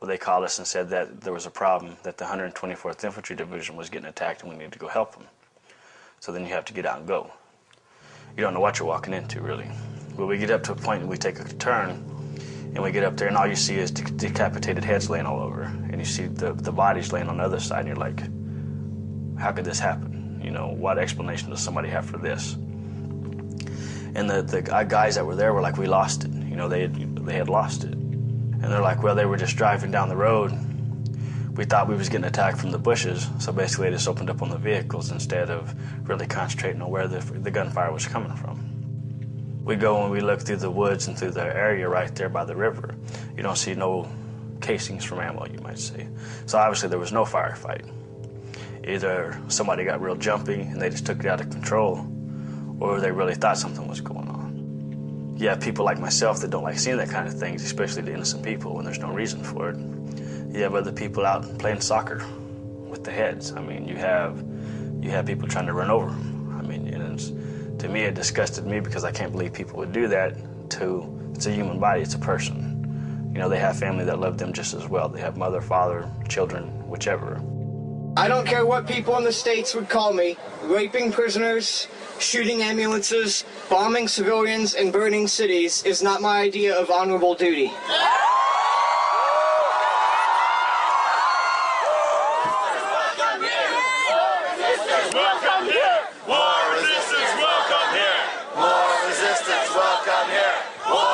Well, they called us and said that there was a problem, that the 124th Infantry Division was getting attacked and we needed to go help them. So then you have to get out and go. You don't know what you're walking into, really. Well, we get up to a point and we take a turn, and we get up there and all you see is decapitated heads laying all over. And you see the bodies laying on the other side and you're like, how could this happen? You know, what explanation does somebody have for this? And the guys that were there were like, we lost it. You know, they had lost it. And they're like, well, they were just driving down the road. We thought we was getting attacked from the bushes, so basically they just opened up on the vehicles instead of really concentrating on where the gunfire was coming from. We go and we look through the woods and through the area right there by the river. You don't see no casings from ammo, you might say. So obviously there was no firefight. Either somebody got real jumpy and they just took it out of control, or they really thought something was going on. You have people like myself that don't like seeing that kind of things, especially the innocent people when there's no reason for it. You have other people out playing soccer with the heads. I mean, you have people trying to run over them. I mean, and to me, it disgusted me because I can't believe people would do that to, it's a human body, it's a person. You know, they have family that love them just as well. They have mother, father, children, whichever. I don't care what people in the States would call me. Raping prisoners, shooting ambulances, bombing civilians, and burning cities is not my idea of honorable duty.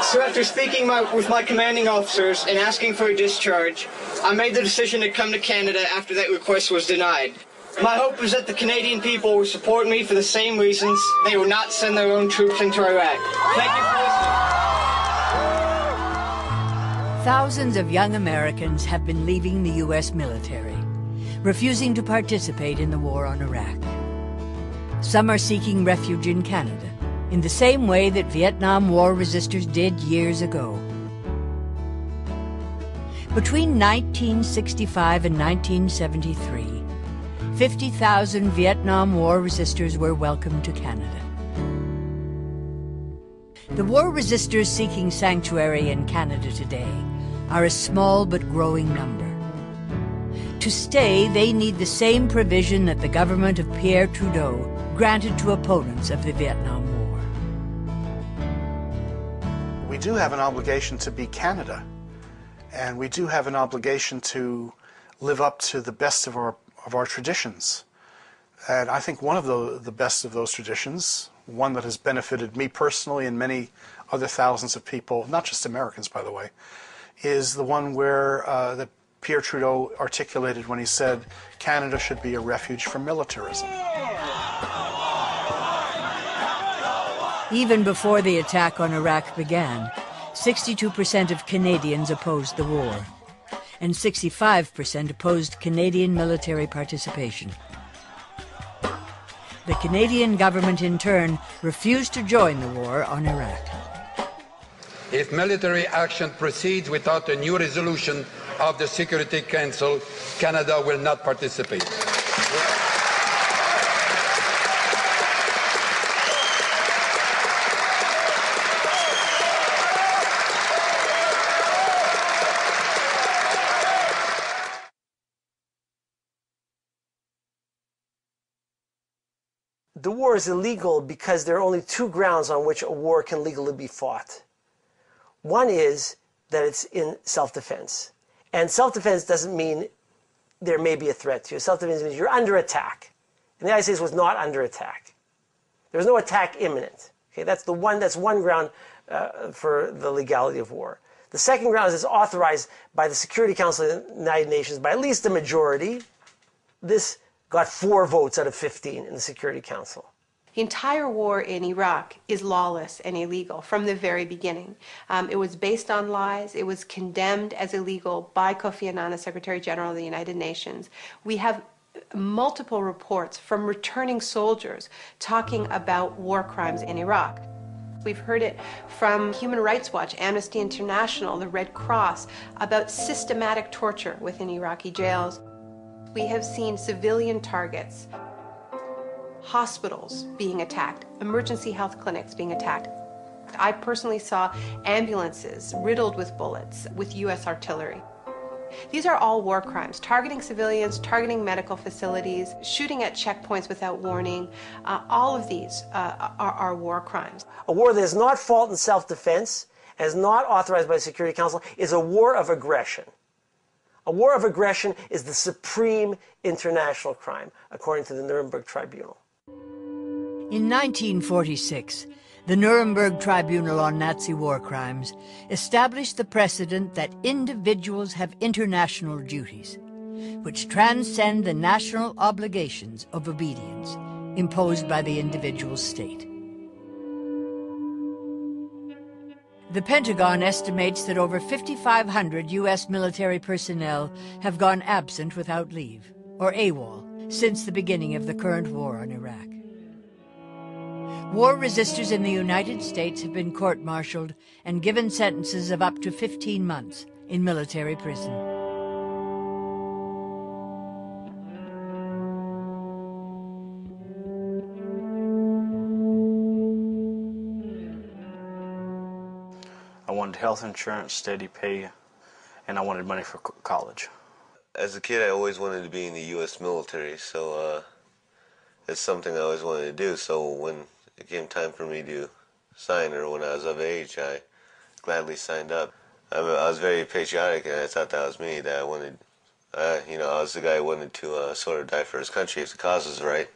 So after speaking with my commanding officers and asking for a discharge, I made the decision to come to Canada after that request was denied. My hope is that the Canadian people will support me for the same reasons they will not send their own troops into Iraq. Thank you for listening. Thousands of young Americans have been leaving the U.S. military, refusing to participate in the war on Iraq. Some are seeking refuge in Canada, in the same way that Vietnam War resistors did years ago. Between 1965 and 1973, 50,000 Vietnam War resistors were welcomed to Canada. The war resistors seeking sanctuary in Canada today are a small but growing number. To stay, they need the same provision that the government of Pierre Trudeau granted to opponents of the Vietnam War. We do have an obligation to be Canada, and we do have an obligation to live up to the best of our traditions. And I think one of the best of those traditions, one that has benefited me personally and many other thousands of people, not just Americans, by the way, is the one where that Pierre Trudeau articulated when he said Canada should be a refuge from militarism. Even before the attack on Iraq began, 62% of Canadians opposed the war, and 65% opposed Canadian military participation. The Canadian government, in turn, refused to join the war on Iraq. If military action proceeds without a new resolution of the Security Council, Canada will not participate. The war is illegal because there are only two grounds on which a war can legally be fought. One is that it's in self-defense. And self-defense doesn't mean there may be a threat to you. Self-defense means you're under attack. And the United States was not under attack. There was no attack imminent. Okay, that's one ground for the legality of war. The second ground is it's authorized by the Security Council of the United Nations by at least a majority. This got 4 votes out of 15 in the Security Council. The entire war in Iraq is lawless and illegal from the very beginning. It was based on lies. It was condemned as illegal by Kofi Annan, the Secretary General of the United Nations. We have multiple reports from returning soldiers talking about war crimes in Iraq. We've heard it from Human Rights Watch, Amnesty International, the Red Cross, about systematic torture within Iraqi jails. We have seen civilian targets, hospitals being attacked, emergency health clinics being attacked. I personally saw ambulances riddled with bullets with U.S. artillery. These are all war crimes, targeting civilians, targeting medical facilities, shooting at checkpoints without warning. All of these are war crimes. A war that is not fought in self-defense and is not authorized by the Security Council is a war of aggression. A war of aggression is the supreme international crime, according to the Nuremberg Tribunal. In 1946, the Nuremberg Tribunal on Nazi War Crimes established the precedent that individuals have international duties, which transcend the national obligations of obedience imposed by the individual state. The Pentagon estimates that over 5,500 U.S. military personnel have gone absent without leave, or AWOL, since the beginning of the current war on Iraq. War resistors in the United States have been court-martialed and given sentences of up to 15 months in military prison. I wanted health insurance, steady pay, and I wanted money for college. As a kid, I always wanted to be in the U.S. military, so it's something I always wanted to do. So when it came time for me to sign, or when I was of age, I gladly signed up. I was very patriotic, and I thought that was me, that I wanted, I was the guy who wanted to sort of die for his country if the cause was right.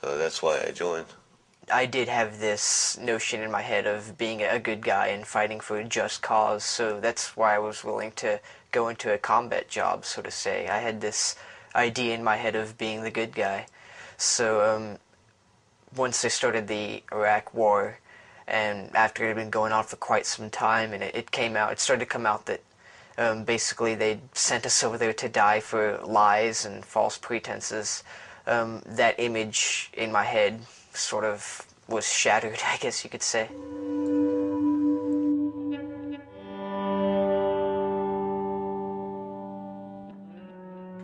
So that's why I joined. I did have this notion in my head of being a good guy and fighting for a just cause, so that's why I was willing to go into a combat job, so to say. I had this idea in my head of being the good guy. So once they started the Iraq War, and after it had been going on for quite some time, and it started to come out that basically they sent us over there to die for lies and false pretenses, that image in my head sort of was shattered, I guess you could say.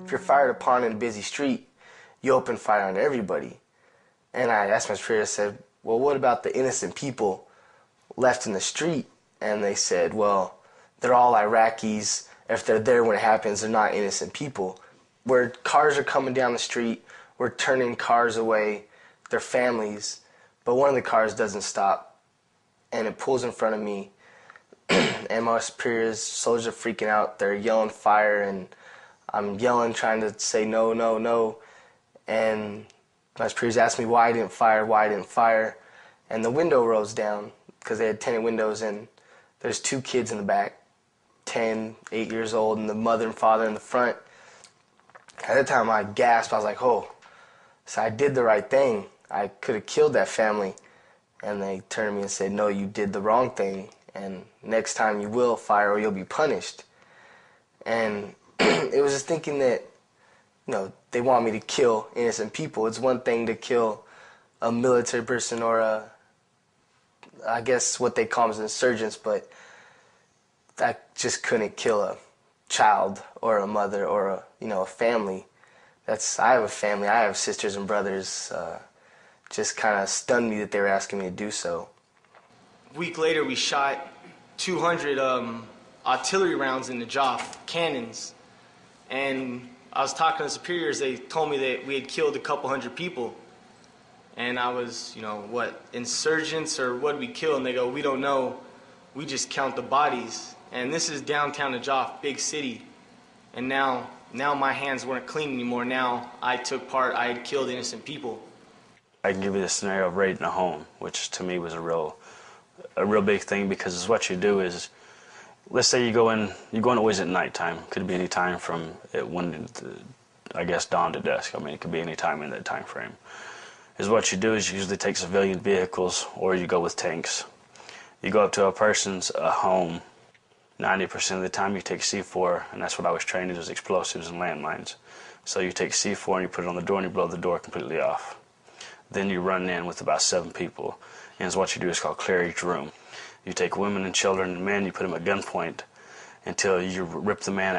If you're fired upon in a busy street, you open fire on everybody. And I asked my superior, I said, well, what about the innocent people left in the street? And they said, well, they're all Iraqis. If they're there when it happens, they're not innocent people. Where cars are coming down the street, we're turning cars away, their families, but one of the cars doesn't stop, and it pulls in front of me, and my superiors, soldiers are freaking out, they're yelling fire, and I'm yelling, trying to say no, no, no, and my superiors asked me why I didn't fire, and the window rolls down, because they had tinted windows, and there's two kids in the back, 10, 8 years old, and the mother and father in the front. At that time I gasped, I was like, oh, so I did the right thing. I could have killed that family. And they turned to me and said, no, you did the wrong thing, and next time you will fire or you'll be punished. And it was just thinking that, they want me to kill innocent people. It's one thing to kill a military person or I guess what they call as insurgents, but I just couldn't kill a child or a mother or a family. I have a family, I have sisters and brothers. Just kind of stunned me that they were asking me to do so. A week later, we shot 200 artillery rounds in the jaw, cannons. And I was talking to the superiors, they told me that we had killed a couple hundred people. And I was, what, insurgents or what did we kill? And they go, we don't know, we just count the bodies. And this is downtown Najaf, big city. And now my hands weren't clean anymore. Now I took part, I had killed innocent people. I can give you the scenario of raiding a home, which to me was a real big thing, because what you do is, let's say you go in always at nighttime. Could be any time from when, I guess, dawn to dusk. I mean, it could be any time in that time frame. Is what you do is you usually take civilian vehicles, or you go with tanks. You go up to a person's home. 90% of the time you take C4, and that's what I was trained as, explosives and landmines. So you take C4 and you put it on the door and you blow the door completely off. Then you run in with about 7 people, and what you do is called clear each room. You take women and children and men, you put them at gunpoint until you rip the man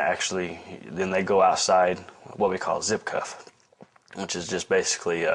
then they go outside, what we call zip cuff, which is just basically